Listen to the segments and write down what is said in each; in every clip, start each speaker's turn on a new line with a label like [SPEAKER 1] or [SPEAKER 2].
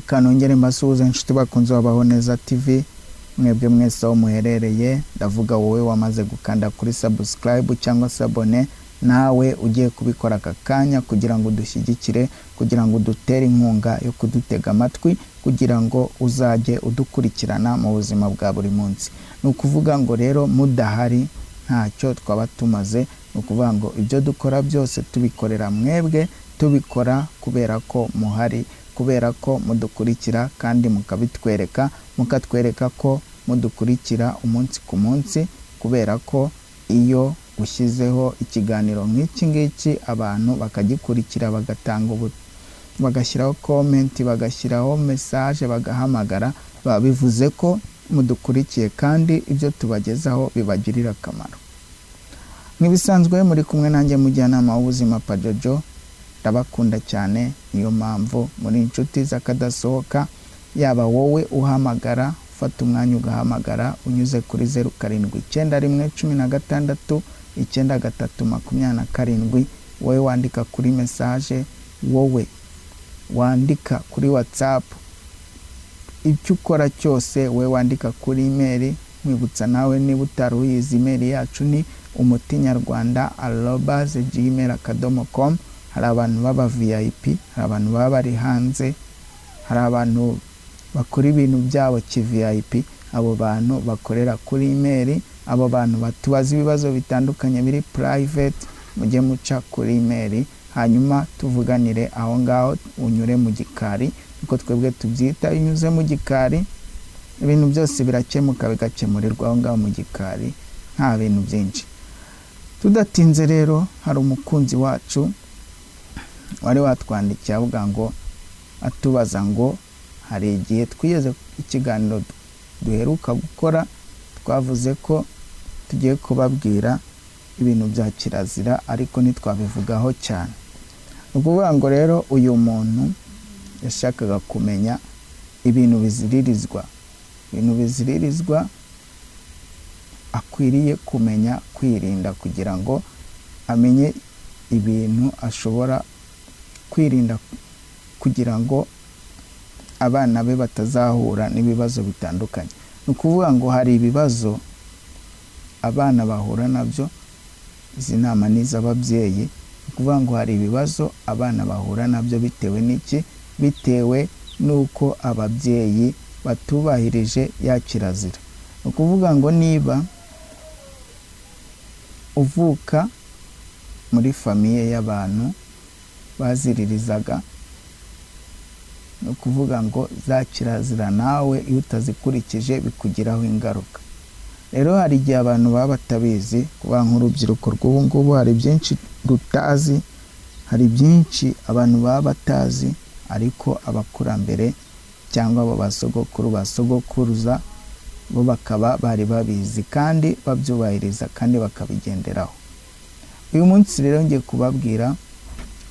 [SPEAKER 1] reka nongere mbasuhuze inshuti bakunze Babaho Neza TV, mwebwe mwese aho muherereye. Ndavuga wowe wamaze gukanda kuri subscribe cyangwa se abone, nawe ugiye kubikora aka kanya kugira ngo dushyigikire, kugira ngo dutere inkunga yo kudutega amatwi, kugira ngo uzajye udukurikirana mu buzima bwa buri munsi. Nukuvuga ngo rero mudahari ntacyo twaba tumaze, nukuvuga ngo ibyo dukora byose tubikorera mwebwe, tubikora kubera ko muhari, kubera ko mudukurikira kandi mukabitwereka, mukatwereka ko mudukurikira umunsi ku munsi, kubera ko iyo ushyizeho ikiganiro nk'iki ngiki abantu bakagikurikira, bagatanga bagashyiraho comment, bagashyiraho message, bagahamagara, babivuze ko mudukurikiye kandi ibyo tubagezaho bibagirira akamaro. Nk'ibisanzwe muri kumwe nanjye mujyanama w'ubuzima Pajojo, ndabakunda cyane, niyo mpamvu muri inshuti z'akadasohoka, yaba wowe uhamagara, ufata umwanya ugahamagara unyuze kuri 0791169327, wowe wandika kuri message, wowe wandika kuri WhatsApp, icyo ukora cyose wowe wandika kuri email. Mwibutsa nawe niba utaruyizi email yacu ni umutinyarwanda@gmail.com. hari abantu baba VIP, hari abantu baba bari hanze, hari abantu bakora ibintu byabo VIP, abo bantu bakorera kuri email, abo bantu batubaza ibibazo bitandukanye biri private, mujye muca kuri email, hanyuma tuvuganire aho ngaho, unyure mu gikari, niko twebwe tubyita. Unyuze mu gikari ibintu byose birakemuka, bigakemurirwa aho ngaho mu gikari, nta bintu byinshi. Tudatinze rero, hari umukunzi wacu wari watwandikiye avuga ngo, atubaza ngo hari igihe twigeze ikiganiro duheruka gukora, twavuze ko tugiye kubabwira ibintu bya kirazira ariko ntitwabivugaho cyane. Ukuvuga ngo rero uyu muntu yashakaga kumenya ibintu biziririzwa, akwiriye kumenya kwirinda, kugira ngo amenye ibintu ashobora kwirinda, kugira ngo abana be batazahura n'ibibazo bitandukanye. Nukuvuga ngo hari ibibazo abana bahura nabyo, izi nama ni iz'ababyeyi. Nukuvuga ngo hari ibibazo abana bahura nabyo bitewe n'iki? Bitewe nuko ababyeyi batubahirije ya kirazira. Nukuvuga ngo niba uvuka muri famiye y'abantu baziririzaga, nukuvuga ngo za kirazira nawe iyo utazikurikije bikugiraho ingaruka. Rero hari igihe abantu baba batabizi, kuba nk'urubyiruko rw'ubu ngubu hari byinshi rutazi, hari byinshi abantu baba batazi, ariko abakurambere cyangwa abo basogokuru basogokuruza bo bakaba bari babizi kandi babyubahiriza kandi bakabigenderaho. Uyu munsi rero ngiye kubabwira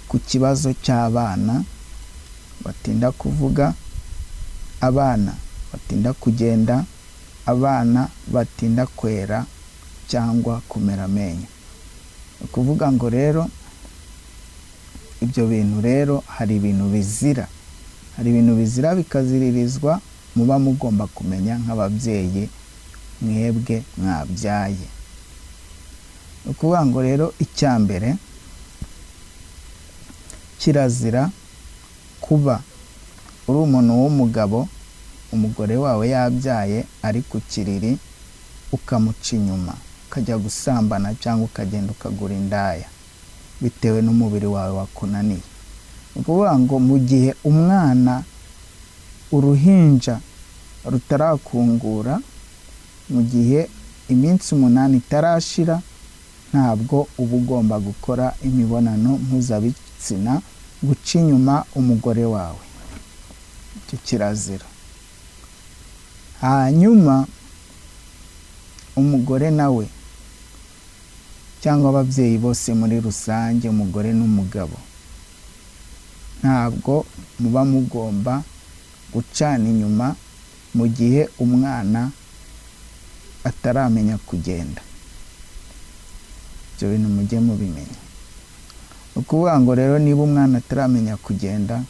[SPEAKER 1] ku kibazo cy'abana batinda kuvuga, abana batinda kugenda, abana batinda kwera cyangwa kumera amenyo. Ukuvuga ngo rero ibyo bintu rero hari ibintu bizira, bikaziririzwa, muba mugomba kumenya nk'ababyeyi mwebwe mwabyaye. Ukuvuga ngo rero icyambere, kirazira kuba uri umuntu w'umugabo, umugore wawe yabyaye ari ku kiriri, ukamuca inyuma ukajya gusambana cyangwa ukagenda ukagura indaya bitewe n'umubiri wawe wakunaniye. Ukuvuga ngo mu gihe umwana, uruhinja rutarakungura, mu gihe iminsi 8 itarashira, ntabwo uba ugomba gukora imibonano mpuzabitsina, guca inyuma umugore wawe, icyo kirazira. Hanyuma umugore nawe cyangwa ababyeyi bose muri rusange, umugore n'umugabo, ntabwo muba mugomba gucana inyuma mu gihe umwana ataramenya kugenda. Ibyo bintu mujye mubimenya. Ukuvuga ngo rero niba umwana ataramenya kugenda,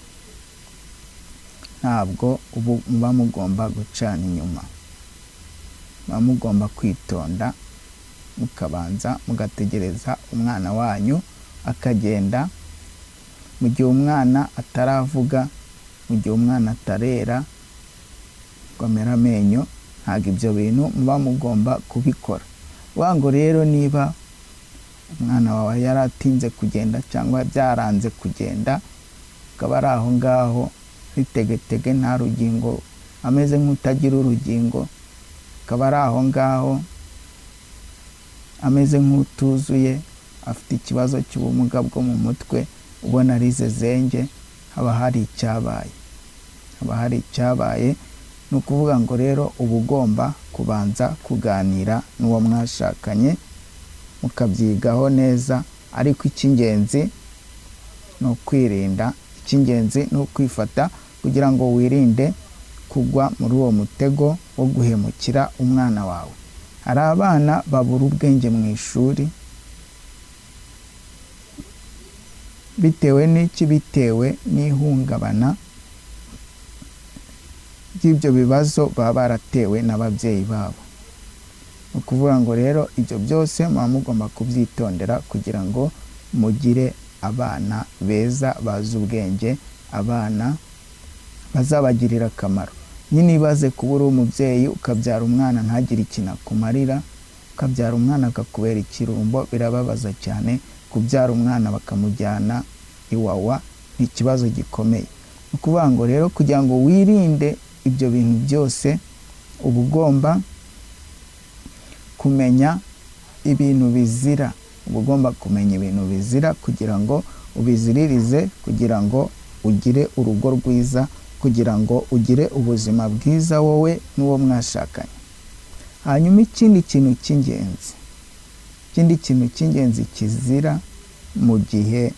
[SPEAKER 1] ntabwo ubu muba mugomba gucana inyuma, muba mugomba kwitonda mukabanza mugategereza umwana wanyu akagenda. Mu gihe umwana ataravuga, mu gihe umwana atarera ngo amere amenyo, ntabwo ibyo bintu muba mugomba kubikora. Wango rero niba umwana wawe yaratinze kugenda cyangwa byaranze kugenda, akaba ari aho ngaho ritegetege nta rugingo, ameze nk'utagira urugingo, akaba ari aho ngaho ameze nk'utuzuye, afite ikibazo cy'ubumuga bwo mu mutwe, ubona arize zenge, haba hari icyabaye. Ni ukuvuga ngo rero uba ugomba kubanza kuganira n'uwo mwashakanye mukabyigaho neza, ariko icy'ingenzi ni ukwirinda, icy'ingenzi ni ukwifata kugira ngo wirinde kugwa muri uwo mutego wo guhemukira umwana wawe. Hari abana babura ubwenge mu ishuri bitewe n'iki? Bitewe n'ihungabana ry'ibyo bibazo baba baratewe n'ababyeyi babo. Ni ukuvuga ngo rero ibyo byose muba mugomba kubyitondera kugira ngo mugire abana beza bazi ubwenge, abana bazabagirira akamaro. Nyine ibaze kuba uri umubyeyi ukabyara umwana ntagire ikintu akumarira, ukabyara umwana akakubera ikirumbo, birababaza cyane. Kubyara umwana bakamujyana iwawa ni ikibazo gikomeye. Ni ukuvuga ngo rero kugira ngo wirinde ibyo bintu byose, uba ugomba kumenya ibintu bizira, uba ugomba kumenya ibintu bizira kugira ngo ubiziririze, kugira ngo ugire urugo rwiza, kugira ngo ugire ubuzima bwiza wowe n'uwo mwashakanye. Hanyuma ikindi kintu cy'ingenzi kizira mu gihe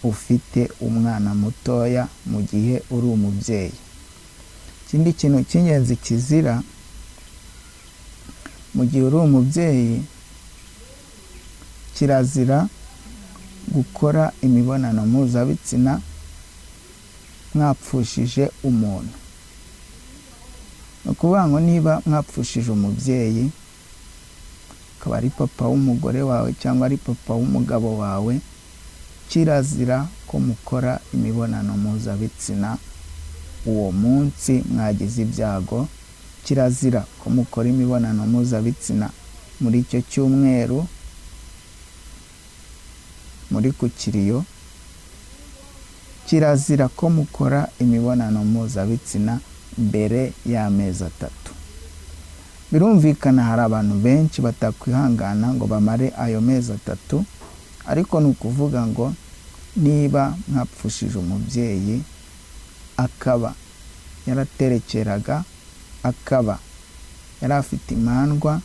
[SPEAKER 1] ufite umwana mutoya, mu gihe uri umubyeyi, ikindi kintu cy'ingenzi kizira mu gihe uri umubyeyi, kirazira gukora imibonano mpuzabitsina mwapfushije umuntu. Ni ukuvuga ngo niba mwapfushije umubyeyi, akaba ari papa w'umugore wawe cyangwa ari papa w'umugabo wawe, kirazira ko mukora imibonano mpuzabitsina uwo munsi mwagize ibyago, kirazira ko mukora imibonano mpuzabitsina muri icyo cyumweru muri ku kiriyo, kirazira ko mukora imibonano mpuzabitsina mbere y'amezi 3. Birumvikana hari abantu benshi batakwihangana ngo bamare ayo mezi 3, ariko ni ukuvuga ngo niba mwapfushije umubyeyi akaba yaraterekeraga, akaba yari afite imandwa,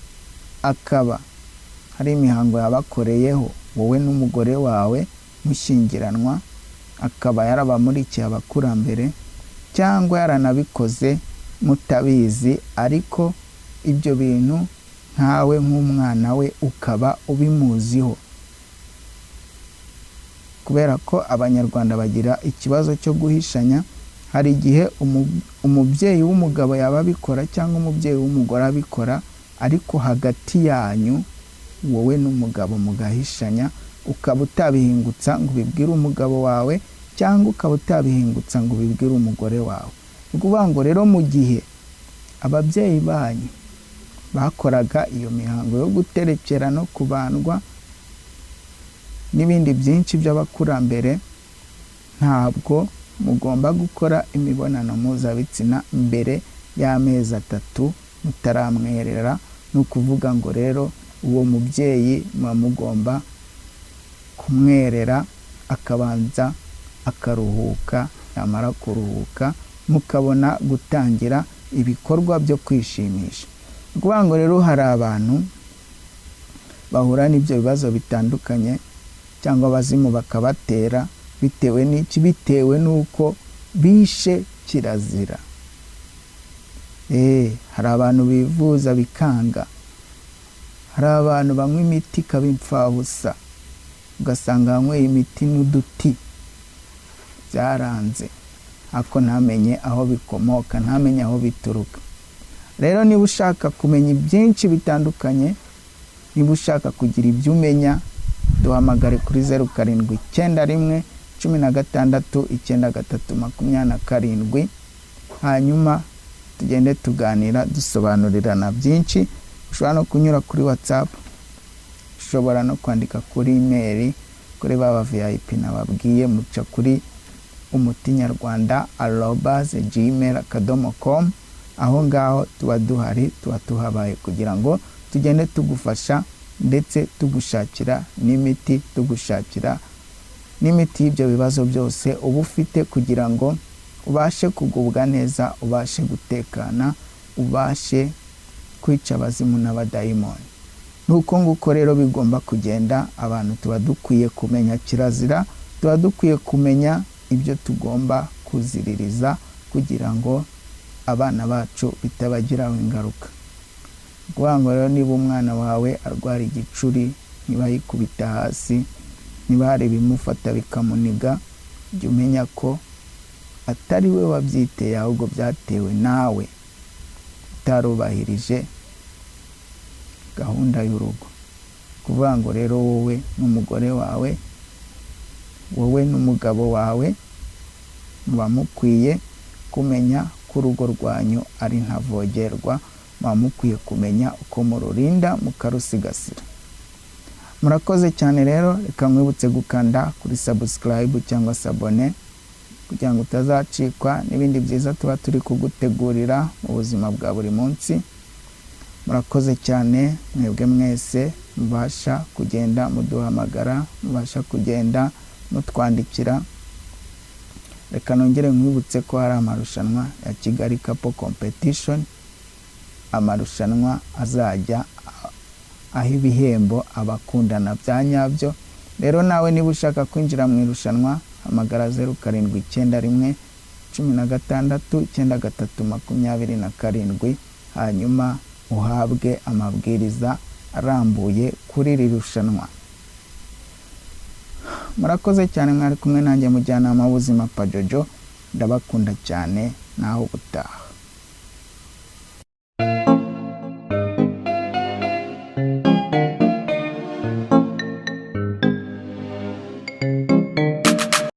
[SPEAKER 1] akaba hari imihango yabakoreyeho wowe n'umugore wawe mushyingiranwa, akaba yarabamurikiye abakurambere, cyangwa yaranabikoze mutabizi, ariko ibyo bintu nkawe nk'umwana we ukaba ubimuziho. Kubera ko abanyarwanda bagira ikibazo cyo guhishanya, hari igihe umubyeyi w'umugabo yaba abikora cyangwa umubyeyi w'umugore abikora, ariko hagati yanyu wowe n'umugabo mugahishanya, ukaba utabihingutsa ngo ubibwire umugabo wawe, cyangwa ukaba utabihingutsa ngo ubibwire umugore wawe. Ni ukuvuga ngo rero mu gihe ababyeyi banyu bakoraga iyo mihango yo guterekera no kubandwa n'ibindi byinshi by'abakurambere, ntabwo mugomba gukora imibonano mpuzabitsina mbere y'amezi 3 mutaramwerera. Ni ukuvuga ngo rero uwo mubyeyi muba mugomba kumwerera, akabanza akaruhuka, yamara kuruhuka mukabona gutangira ibikorwa byo kwishimisha. Ni ukuvuga ngo rero hari abantu bahura n'ibyo bibazo bitandukanye, cyangwa abazimu bakabatera bitewe n'iki? Bitewe n'uko bishe kirazira. Hari abantu bivuza bikanga, hari abantu banywa imiti ikaba impfabusa, ugasanga banyweye imiti n'uduti byaranze. ako ntamenye aho bikomoka, ntamenye aho bituruka. Rero niba ushaka kumenya byinshi bitandukanye, niba ushaka kugira ibyo umenya, duhamagare kuri 0791 16 93 hanyuma tugende tuganira dusobanurirana byinshi. Ushobora no kunyura kuri WhatsApp, ushobora no kwandika kuri email kuri baba VIP nababwiye, muca kuri umutinyarwanda@gmail.com. aho ngaho tuba duhari, tuba tuhabaye kugira ngo tugende tugufasha ndetse tugushakira n'imiti, y'ibyo bibazo byose uba ufite kugira ngo ubashe kugubwa neza, ubashe gutekana, ubashe kwica abazimu n'abadayimoni. Nuko nguko rero bigomba kugenda. Abantu tuba dukwiye kumenya kirazira, tuba dukwiye kumenya ibyo tugomba kuziririza kugira ngo abana bacu bitabagiraho ingaruka. Kuvuga ngo rero niba umwana wawe arwara igicuri, niba yikubita hasi, niba hari ibimufata bikamuniga, jya umenya ko atari we wabyiteye, ahubwo byatewe nawe utarubahirije gahunda y'urugo. Kuvuga ngo rero wowe n'umugore wawe, wowe n'umugabo wawe muba mukwiye kumenya ko urugo rwanyu ari ntavogerwa, muba mukwiye kumenya uko mururinda mukarusigasira. Murakoze cyane rero, reka nkwibutse gukanda kuri subscribe cyangwa sabone kugira ngo utazacikwa n'ibindi byiza tuba turi kugutegurira mu buzima bwa buri munsi. Murakoze cyane mwebwe mwese mubasha kugenda muduhamagara, mubasha kugenda mutwandikira. Reka nongere nkwibutse ko hari amarushanwa ya Kigali Couple Competition, amarushanwa azajya aho ibihembo abakundana bya nyabyo. Rero nawe niba ushaka kwinjira mu irushanwa, hamagara 0791 16 93 hanyuma uhabwe amabwiriza arambuye kuri iri rushanwa. Murakoze cyane, mwari kumwe nanjye mujyanama w'ubuzima Pajojo. Ndabakunda cyane, naho ubutaha.